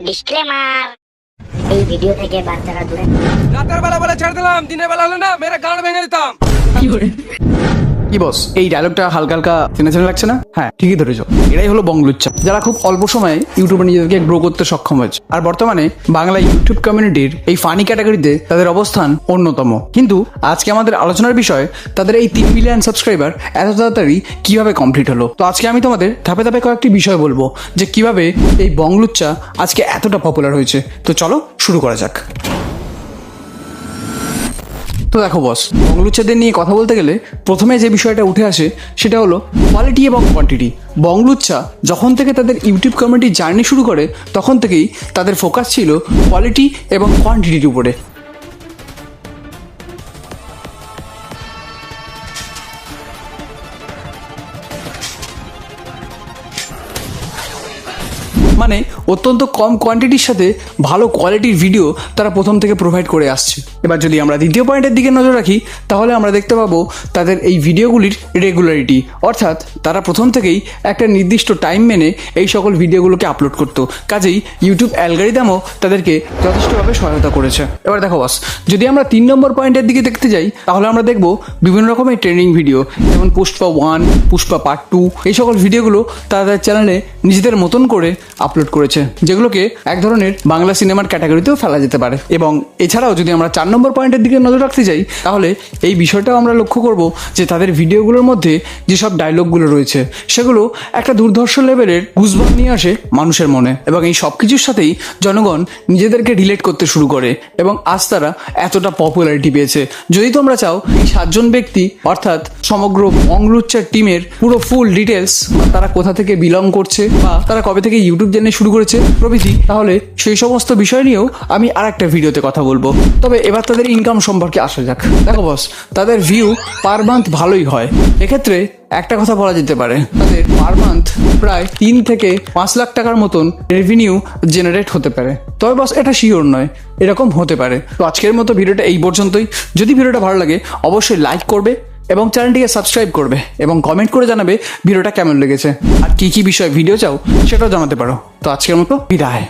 Disclaimer, এই video থেকে বাচ্চারা দূরে। রাতের বেলা বলে ছেড়ে দিলাম, দিনের বেলা হলে না মেরে গাঁড় ভেঙে দিতাম। কি বস, এই ডায়লগটা হালকা হালকা চেনা চেনা লাগছে না? হ্যাঁ, ঠিকই ধরেছো। এরাই হলো বংলুচ্চা, যারা খুব অল্প সময়ে ইউটিউবে নিজেদেরকে গ্রো করতে সক্ষম হয়েছে। আর বর্তমানে বাংলা ইউটিউব কমিউনিটির এই ফানি ক্যাটাগরিতে তাদের অবস্থান অন্যতম। কিন্তু আজকে আমাদের আলোচনার বিষয় তাদের এই 3 মিলিয়ন সাবস্ক্রাইবার এত তাড়াতাড়ি কিভাবে কমপ্লিট হলো। তো আজকে আমি তোমাদের ধাপে ধাপে কয়েকটি বিষয় বলবো যে কিভাবে এই বংলুচ্চা আজকে এতটা পপুলার হয়েছে। তো চলো শুরু করা যাক। তো দেখো বস, বংলুচ্চাদের নিয়ে কথা বলতে গেলে প্রথমে যে বিষয়টা উঠে আসে সেটা হলো কোয়ালিটি এবং কোয়ান্টিটি। বংলুচ্চা যখন থেকে তাদের ইউটিউব কমিউনিটি জার্নি শুরু করে তখন থেকেই তাদের ফোকাস ছিল কোয়ালিটি এবং কোয়ান্টিটির উপরে। মানে অত্যন্ত কম কোয়ান্টিটির সাথে ভালো কোয়ালিটির ভিডিও তারা প্রথম থেকে প্রোভাইড করে আসছে। এবার যদি আমরা দ্বিতীয় পয়েন্টের দিকে নজর রাখি তাহলে আমরা দেখতে পাবো তাদের এই ভিডিওগুলির রেগুলারিটি, অর্থাৎ তারা প্রথম থেকেই একটা নির্দিষ্ট টাইম মেনে এই সকল ভিডিওগুলোকে আপলোড করতো। কাজেই ইউটিউব অ্যালগরিদমও তাদেরকে যথেষ্টভাবে সহায়তা করেছে। এবার দেখো বস, যদি আমরা 3 নম্বর পয়েন্টের দিকে দেখতে যাই তাহলে আমরা দেখবো বিভিন্ন রকমের ট্রেন্ডিং ভিডিও, যেমন পুষ্পা 1, পুষ্পা পার্ট 2, এই সকল ভিডিওগুলো তাদের চ্যানেলে নিজেদের মতন করে আপলোড করেছে, যেগুলোকে এক ধরনের বাংলা সিনেমার ক্যাটাগরিতেও ফেলা যেতে পারে। এবং এছাড়াও যদি আমরা 4 নম্বর পয়েন্টের দিকে নজর রাখতে যাই তাহলে এই বিষয়টাও আমরা লক্ষ্য করব যে তাদের ভিডিওগুলোর মধ্যে যেসব ডায়লগগুলো রয়েছে সেগুলো একটা দুর্ধর্ষ লেভেলের গুজবাম্প নিয়ে আসে মানুষের মনে, এবং এই সব কিছুর সাথেই জনগণ নিজেদেরকে রিলেট করতে শুরু করে এবং আজ তারা এতটা পপুলারিটি পেয়েছে। যদি তোমরা চাও এই 7 জন ব্যক্তি অর্থাৎ সমগ্র বংলুচ্চার টিমের পুরো ফুল ডিটেলস, তারা কোথা থেকে বিলং করছে বা তারা কবে থেকে ইউটিউব জার্নি শুরু করেছে প্রভৃতি, তাহলে সেই সমস্ত বিষয় নিয়েও আমি আর একটা ভিডিওতে কথা বলবো। তবে এবার তাদের ইনকাম সম্পর্কে আসা যাক। দেখো বস, তাদের ভিউ পার মান্থ ভালোই হয়। এক্ষেত্রে একটা কথা বলা যেতে পারে, তাদের পার মান্থ প্রায় 3 থেকে 5 লাখ টাকার মতন রেভিনিউ জেনারেট হতে পারে। তবে বস এটা শিওর নয়, এরকম হতে পারে। তো আজকের মতো ভিডিওটা এই পর্যন্তই। যদি ভিডিওটা ভালো লাগে অবশ্যই লাইক করবে এবং চ্যানেলটিকে সাবস্ক্রাইব করবে এবং কমেন্ট করে জানাবে ভিডিওটা কেমন লেগেছে আর কি কি বিষয়ে ভিডিও চাও সেটাও জানাতে পারো। তো আজকের মতো বিদায়।